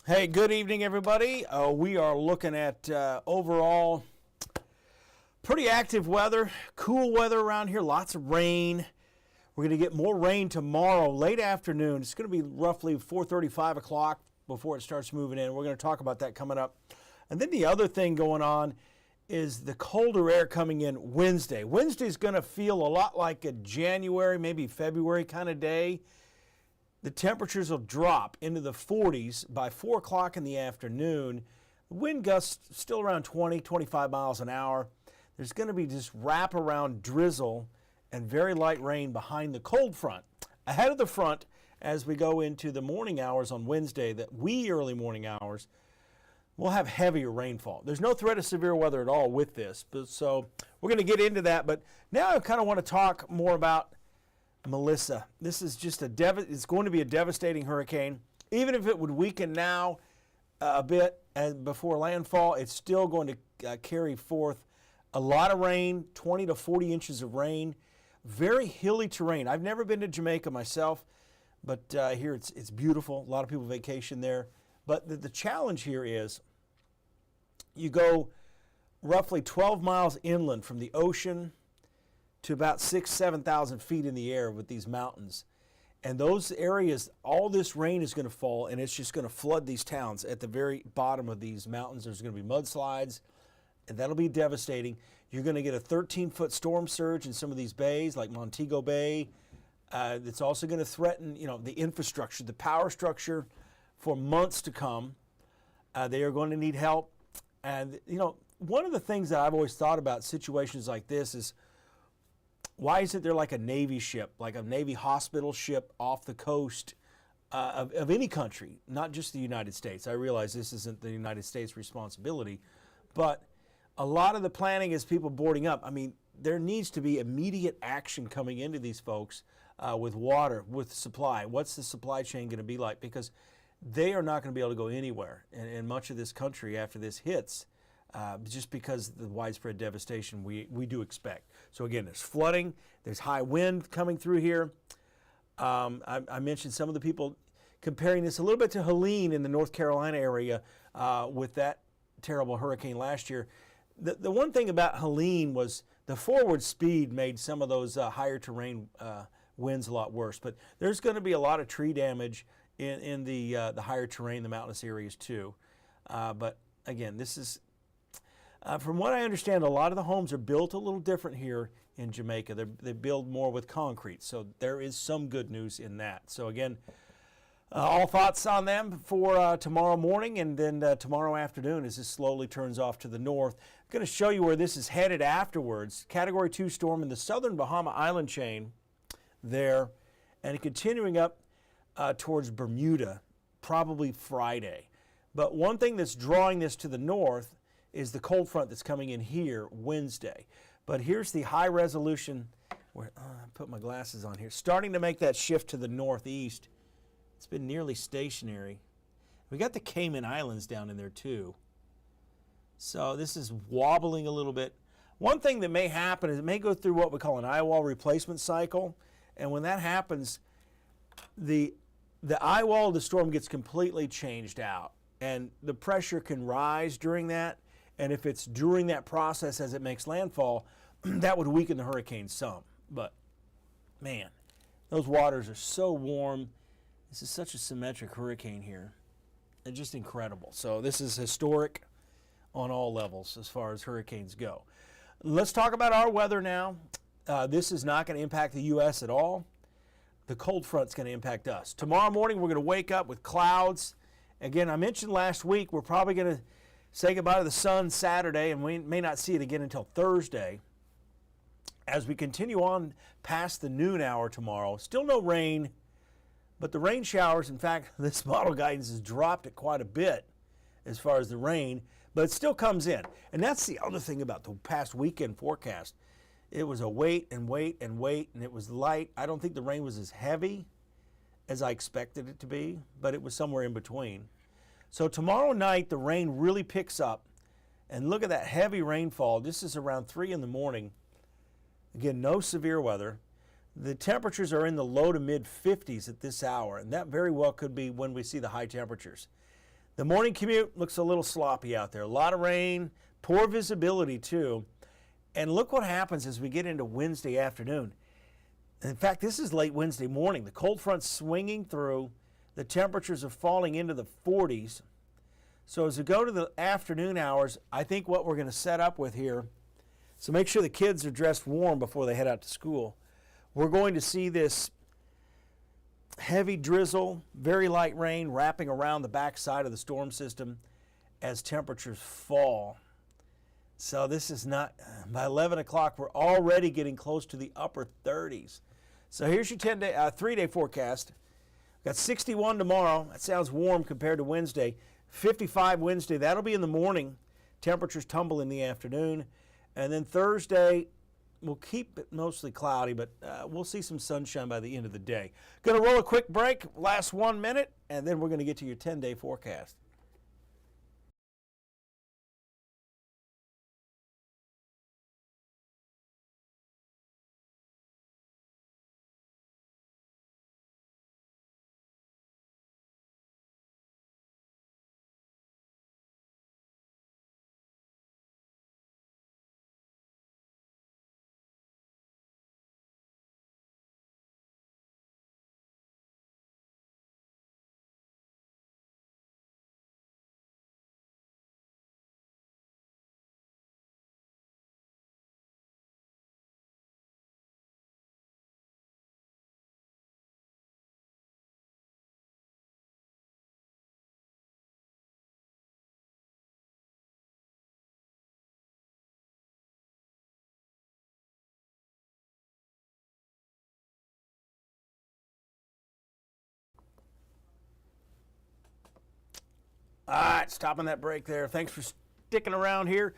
Hey, good evening, everybody. We are looking at overall pretty active weather, cool weather around here, lots of rain. We're going to get more rain tomorrow, late afternoon. It's going to be roughly 4:30, 5 o'clock before it starts moving in. We're going to talk about that coming up. And then the other thing going on is the colder air coming in Wednesday. Wednesday's going to feel a lot like a January, maybe February kind of day. The temperatures will drop into the 40s by 4 o'clock in the afternoon. The wind gusts still around 20, 25 miles an hour. There's going to be just wraparound drizzle and very light rain behind the cold front. Ahead of the front, as we go into the morning hours on Wednesday, the wee early morning hours, we'll have heavier rainfall. There's no threat of severe weather at all with this, so we're going to get into that. But now I kind of want to talk more about Melissa. This is just it's going to be a devastating hurricane. Even if it would weaken now a bit and before landfall, it's still going to carry forth a lot of rain, 20 to 40 inches of rain, very hilly terrain. I've never been to Jamaica myself, but here it's beautiful. A lot of people vacation there. But the challenge here is you go roughly 12 miles inland from the ocean to about 6,000, 7,000 feet in the air with these mountains. And those areas, all this rain is going to fall, and it's just going to flood these towns. At the very bottom of these mountains, there's going to be mudslides, and that'll be devastating. You're going to get a 13-foot storm surge in some of these bays, like Montego Bay. It's also going to threaten, the infrastructure, the power structure for months to come. They are going to need help. And, one of the things that I've always thought about situations like this is, why isn't there like a Navy ship, like a Navy hospital ship off the coast of any country, not just the United States? I realize this isn't the United States' responsibility, but a lot of the planning is people boarding up. I mean, there needs to be immediate action coming into these folks with water, with supply. What's the supply chain going to be like? Because they are not going to be able to go anywhere in much of this country after this hits. Just because of the widespread devastation we do expect. So again, there's flooding, there's high wind coming through here. I mentioned some of the people comparing this a little bit to Helene in the North Carolina area with that terrible hurricane last year. The one thing about Helene was the forward speed made some of those higher terrain winds a lot worse. But there's going to be a lot of tree damage in the higher terrain, the mountainous areas too. But again, this is from what I understand, a lot of the homes are built a little different here in Jamaica. They build more with concrete, so there is some good news in that. So again, all thoughts on them for tomorrow morning and then tomorrow afternoon as this slowly turns off to the north. I'm going to show you where this is headed afterwards. Category 2 storm in the southern Bahama Island chain there, and continuing up towards Bermuda, probably Friday. But one thing that's drawing this to the north is the cold front that's coming in here Wednesday. But here's the high resolution, where I put my glasses on here, starting to make that shift to the northeast. It's been nearly stationary. We got the Cayman Islands down in there too. So this is wobbling a little bit. One thing that may happen is it may go through what we call an eye wall replacement cycle. And when that happens, the eye wall of the storm gets completely changed out. And the pressure can rise during that. And if it's during that process as it makes landfall, that would weaken the hurricane some. But, man, those waters are so warm. This is such a symmetric hurricane here. It's just incredible. So this is historic on all levels as far as hurricanes go. Let's talk about our weather now. This is not going to impact the U.S. at all. The cold front's going to impact us. Tomorrow morning, we're going to wake up with clouds. Again, I mentioned last week, we're probably going to say goodbye to the sun Saturday, and we may not see it again until Thursday. As we continue on past the noon hour tomorrow, still no rain, but the rain showers, in fact, this model guidance has dropped it quite a bit as far as the rain, but it still comes in. And that's the other thing about the past weekend forecast. It was a wait and wait and wait, and it was light. I don't think the rain was as heavy as I expected it to be, but it was somewhere in between. So tomorrow night, the rain really picks up. And look at that heavy rainfall. This is around 3 in the morning. Again, no severe weather. The temperatures are in the low to mid 50s at this hour, and that very well could be when we see the high temperatures. The morning commute looks a little sloppy out there. A lot of rain, poor visibility too. And look what happens as we get into Wednesday afternoon. In fact, this is late Wednesday morning. The cold front's swinging through. The temperatures are falling into the 40s. So as we go to the afternoon hours, I think what we're going to set up with here, so make sure the kids are dressed warm before they head out to school. We're going to see this heavy drizzle, very light rain wrapping around the backside of the storm system as temperatures fall. So this is not, by 11 o'clock, we're already getting close to the upper 30s. So here's your 3-day forecast. We've got 61 tomorrow. That sounds warm compared to Wednesday. 55 Wednesday. That'll be in the morning. Temperatures tumble in the afternoon. And then Thursday, we'll keep it mostly cloudy, but we'll see some sunshine by the end of the day. Going to roll a quick break, last 1 minute, and then we're going to get to your 10-day forecast. All right, stopping that break there. Thanks for sticking around here.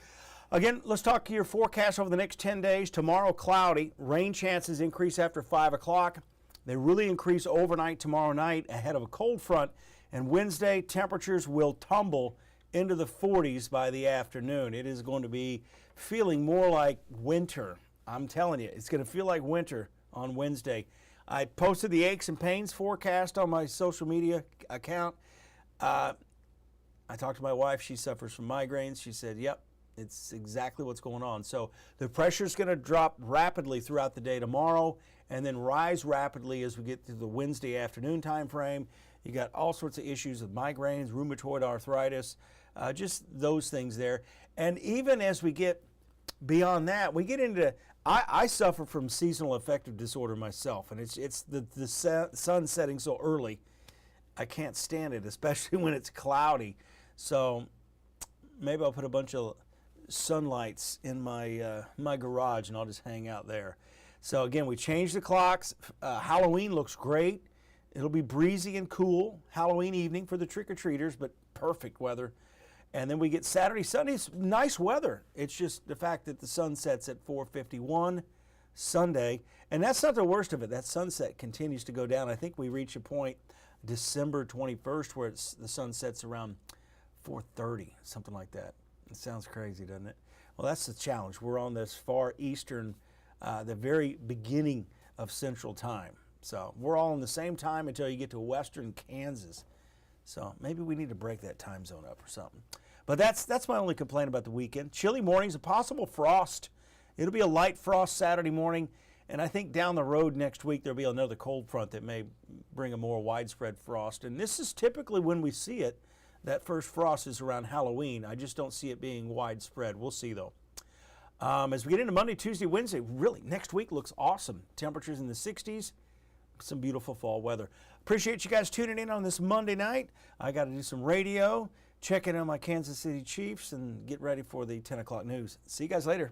Again, let's talk your forecast over the next 10 days. Tomorrow, cloudy. Rain chances increase after 5 o'clock. They really increase overnight tomorrow night ahead of a cold front. And Wednesday, temperatures will tumble into the 40s by the afternoon. It is going to be feeling more like winter. I'm telling you, it's going to feel like winter on Wednesday. I posted the aches and pains forecast on my social media account. I talked to my wife. She suffers from migraines. She said, yep, it's exactly what's going on. So the pressure is going to drop rapidly throughout the day tomorrow and then rise rapidly as we get to the Wednesday afternoon time frame. You got all sorts of issues with migraines, rheumatoid arthritis, just those things there. And even as we get beyond that, we get into, I suffer from seasonal affective disorder myself, and it's the sun setting so early. I can't stand it, especially when it's cloudy. So maybe I'll put a bunch of sunlights in my garage and I'll just hang out there. So again, we changed the clocks. Halloween looks great. It'll be breezy and cool Halloween evening for the trick-or-treaters, but perfect weather. And then we get Saturday, Sunday's nice weather. It's just the fact that the sun sets at 4:51 Sunday. And that's not the worst of it. That sunset continues to go down. I think we reach a point December 21st where the sun sets around 4:30, something like that. It sounds crazy, doesn't it? Well, that's the challenge. We're on this far eastern, the very beginning of Central Time. So we're all in the same time until you get to western Kansas. So maybe we need to break that time zone up or something. But that's my only complaint about the weekend. Chilly mornings, a possible frost. It'll be a light frost Saturday morning. And I think down the road next week there'll be another cold front that may bring a more widespread frost. And this is typically when we see it. That first frost is around Halloween. I just don't see it being widespread. We'll see, though. As we get into Monday, Tuesday, Wednesday, really, next week looks awesome. Temperatures in the 60s, some beautiful fall weather. Appreciate you guys tuning in on this Monday night. I got to do some radio, check in on my Kansas City Chiefs, and get ready for the 10 o'clock news. See you guys later.